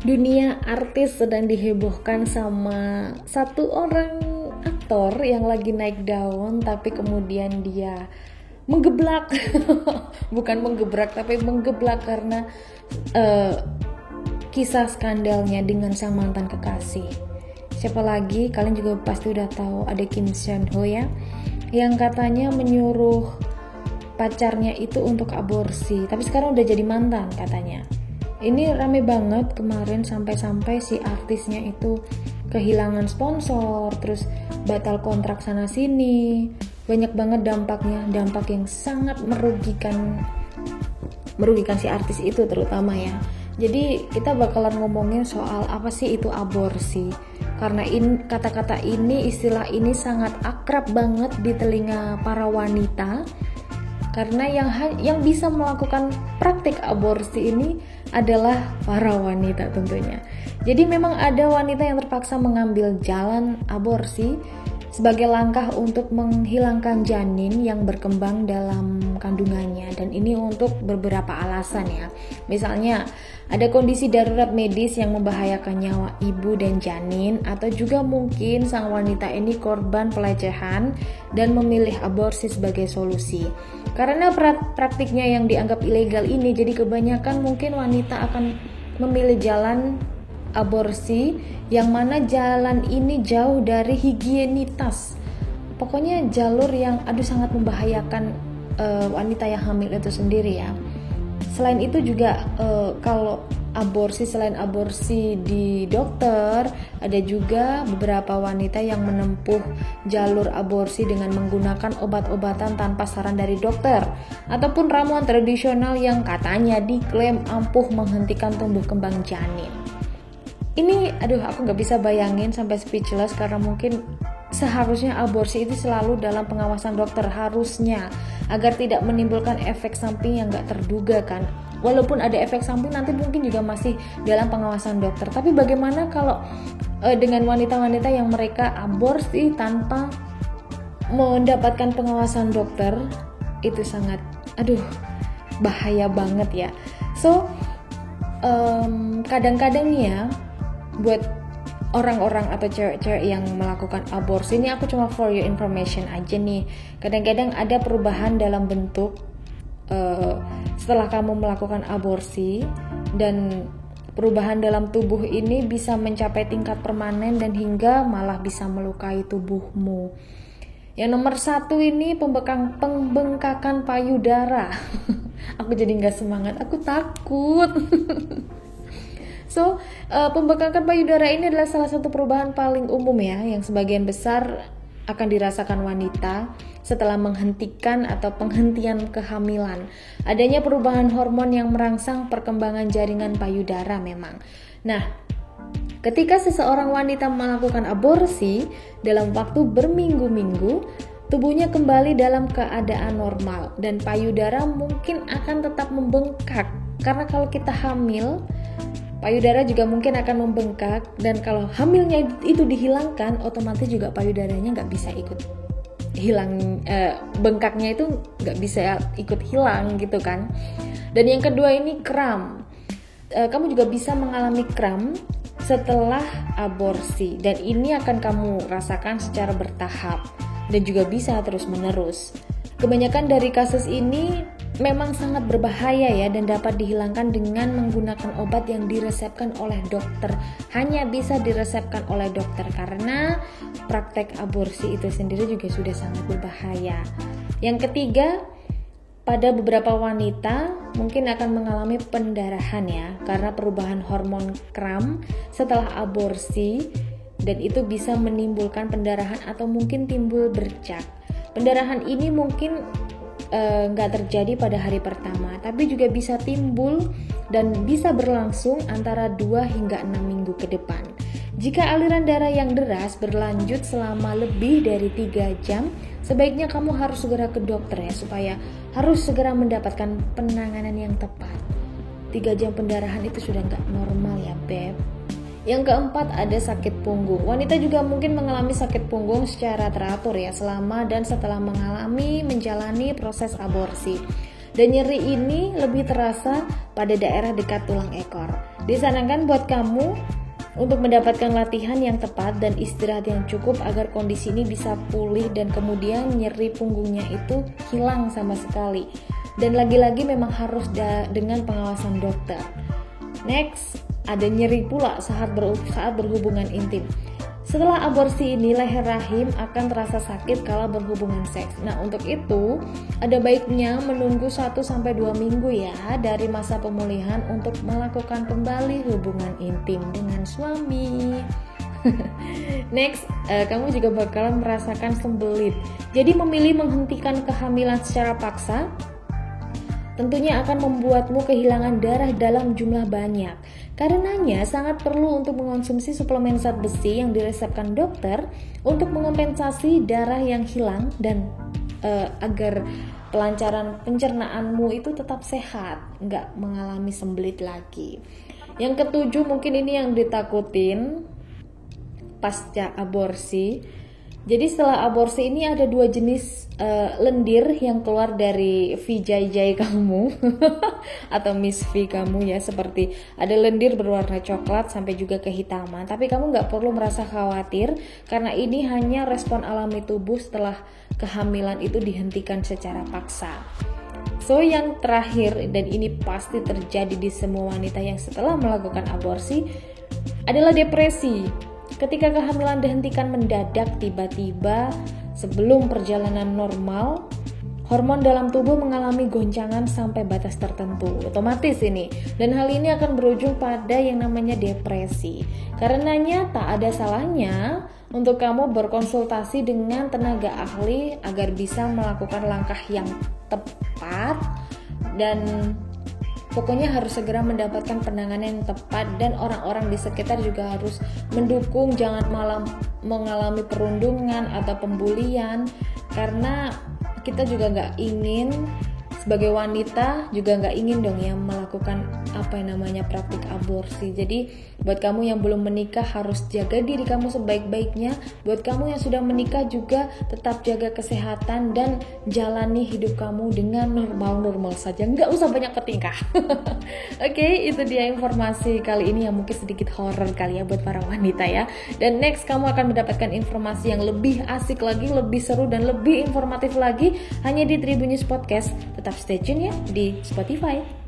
Dunia artis sedang dihebohkan sama satu orang aktor yang lagi naik daun, tapi kemudian dia menggeblak. Bukan menggebrak, tapi menggeblak karena kisah skandalnya dengan sang mantan kekasih. Siapa lagi? Kalian juga pasti udah tahu, ada Kim Seon Ho ya, yang katanya menyuruh pacarnya itu untuk aborsi, tapi sekarang udah jadi mantan katanya. Ini rame banget kemarin, sampai-sampai si artisnya itu kehilangan sponsor, terus batal kontrak sana sini. Banyak banget dampaknya, dampak yang sangat merugikan si artis itu terutama ya. Jadi kita bakalan ngomongin soal apa sih itu aborsi. Karena kata-kata ini, istilah ini sangat akrab banget di telinga para wanita. Karena yang bisa melakukan praktik aborsi ini adalah para wanita tentunya. Jadi memang ada wanita yang terpaksa mengambil jalan aborsi sebagai langkah untuk menghilangkan janin yang berkembang dalam kandungannya, dan ini untuk beberapa alasan ya. Misalnya ada kondisi darurat medis yang membahayakan nyawa ibu dan janin, atau juga mungkin sang wanita ini korban pelecehan dan memilih aborsi sebagai solusi. Karena praktiknya yang dianggap ilegal ini, jadi kebanyakan mungkin wanita akan memilih jalan aborsi yang mana jalan ini jauh dari higienitas. Pokoknya jalur yang sangat membahayakan wanita yang hamil itu sendiri ya. Selain itu juga kalau selain aborsi di dokter, ada juga beberapa wanita yang menempuh jalur aborsi dengan menggunakan obat-obatan tanpa saran dari dokter ataupun ramuan tradisional yang katanya diklaim ampuh menghentikan tumbuh kembang janin. Ini aku gak bisa bayangin, sampai speechless, karena mungkin seharusnya aborsi itu selalu dalam pengawasan dokter, harusnya, agar tidak menimbulkan efek samping yang gak terduga kan. Walaupun ada efek samping nanti mungkin juga masih dalam pengawasan dokter. Tapi bagaimana kalau dengan wanita-wanita yang mereka aborsi tanpa mendapatkan pengawasan dokter? Itu sangat bahaya banget ya. So kadang-kadang ya, buat orang-orang atau cewek-cewek yang melakukan aborsi ini, aku cuma for your information aja nih, kadang-kadang ada perubahan dalam bentuk setelah kamu melakukan aborsi, dan perubahan dalam tubuh ini bisa mencapai tingkat permanen dan hingga malah bisa melukai tubuhmu. Yang nomor 1 ini pembengkakan payudara. Aku jadi gak semangat, aku takut. So, pembengkakan payudara ini adalah salah satu perubahan paling umum ya, yang sebagian besar akan dirasakan wanita setelah menghentikan atau penghentian kehamilan. Adanya perubahan hormon yang merangsang perkembangan jaringan payudara memang. Nah, ketika seseorang wanita melakukan aborsi dalam waktu berminggu-minggu, tubuhnya kembali dalam keadaan normal dan payudara mungkin akan tetap membengkak. Karena kalau kita hamil, payudara juga mungkin akan membengkak, dan kalau hamilnya itu dihilangkan, otomatis juga payudaranya nggak bisa ikut hilang, bengkaknya itu nggak bisa ikut hilang gitu kan. Dan yang kedua ini kram. Kamu juga bisa mengalami kram setelah aborsi, dan ini akan kamu rasakan secara bertahap dan juga bisa terus menerus. Kebanyakan dari kasus ini memang sangat berbahaya ya, dan dapat dihilangkan dengan menggunakan obat yang diresepkan oleh dokter. Hanya bisa diresepkan oleh dokter, karena praktek aborsi itu sendiri juga sudah sangat berbahaya. Yang ketiga, pada beberapa wanita mungkin akan mengalami pendarahan ya, karena perubahan hormon kram setelah aborsi, dan itu bisa menimbulkan pendarahan atau mungkin timbul bercak. Pendarahan ini mungkin nggak terjadi pada hari pertama, tapi juga bisa timbul dan bisa berlangsung antara 2 hingga 6 minggu ke depan. Jika aliran darah yang deras berlanjut selama lebih dari 3 jam, sebaiknya kamu harus segera ke dokter ya, supaya harus segera mendapatkan penanganan yang tepat. 3 jam pendarahan itu sudah nggak normal ya beb. Yang keempat, ada sakit punggung. Wanita juga mungkin mengalami sakit punggung secara teratur ya, selama dan setelah menjalani proses aborsi. Dan nyeri ini lebih terasa pada daerah dekat tulang ekor. Disarankan buat kamu untuk mendapatkan latihan yang tepat dan istirahat yang cukup agar kondisi ini bisa pulih dan kemudian nyeri punggungnya itu hilang sama sekali. Dan lagi-lagi memang harus dengan pengawasan dokter. Next, ada nyeri pula saat berhubungan intim. Setelah aborsi ini, leher rahim akan terasa sakit kala berhubungan seks. Nah, untuk itu ada baiknya menunggu 1-2 minggu ya dari masa pemulihan untuk melakukan kembali hubungan intim dengan suami. Next, kamu juga bakalan merasakan sembelit. Jadi memilih menghentikan kehamilan secara paksa tentunya akan membuatmu kehilangan darah dalam jumlah banyak. Karenanya sangat perlu untuk mengonsumsi suplemen zat besi yang diresepkan dokter untuk mengompensasi darah yang hilang dan agar pelancaran pencernaanmu itu tetap sehat, nggak mengalami sembelit lagi. Yang ketujuh, mungkin ini yang ditakutin pasca aborsi. Jadi setelah aborsi ini ada 2 jenis lendir yang keluar dari vijay kamu atau Miss V kamu ya, seperti ada lendir berwarna coklat sampai juga kehitaman. Tapi kamu nggak perlu merasa khawatir karena ini hanya respon alami tubuh setelah kehamilan itu dihentikan secara paksa. So yang terakhir, dan ini pasti terjadi di semua wanita yang setelah melakukan aborsi, adalah depresi. Ketika kehamilan dihentikan mendadak tiba-tiba sebelum perjalanan normal, hormon dalam tubuh mengalami goncangan sampai batas tertentu, otomatis ini. Dan hal ini akan berujung pada yang namanya depresi. Karenanya tak ada salahnya untuk kamu berkonsultasi dengan tenaga ahli agar bisa melakukan langkah yang tepat dan pokoknya harus segera mendapatkan penanganan yang tepat, dan orang-orang di sekitar juga harus mendukung, jangan malah mengalami perundungan atau pembulian, karena kita juga nggak ingin, sebagai wanita juga nggak ingin dong ya melakukan apa yang namanya praktik aborsi. Jadi buat kamu yang belum menikah harus jaga diri kamu sebaik-baiknya. Buat kamu yang sudah menikah juga tetap jaga kesehatan dan jalani hidup kamu dengan normal-normal saja, nggak usah banyak bertingkah. Oke, itu dia informasi kali ini yang mungkin sedikit horor kali ya buat para wanita ya. Dan next kamu akan mendapatkan informasi yang lebih asik lagi, lebih seru dan lebih informatif lagi hanya di Tribunnews Podcast. Tetap stay tune ya di Spotify.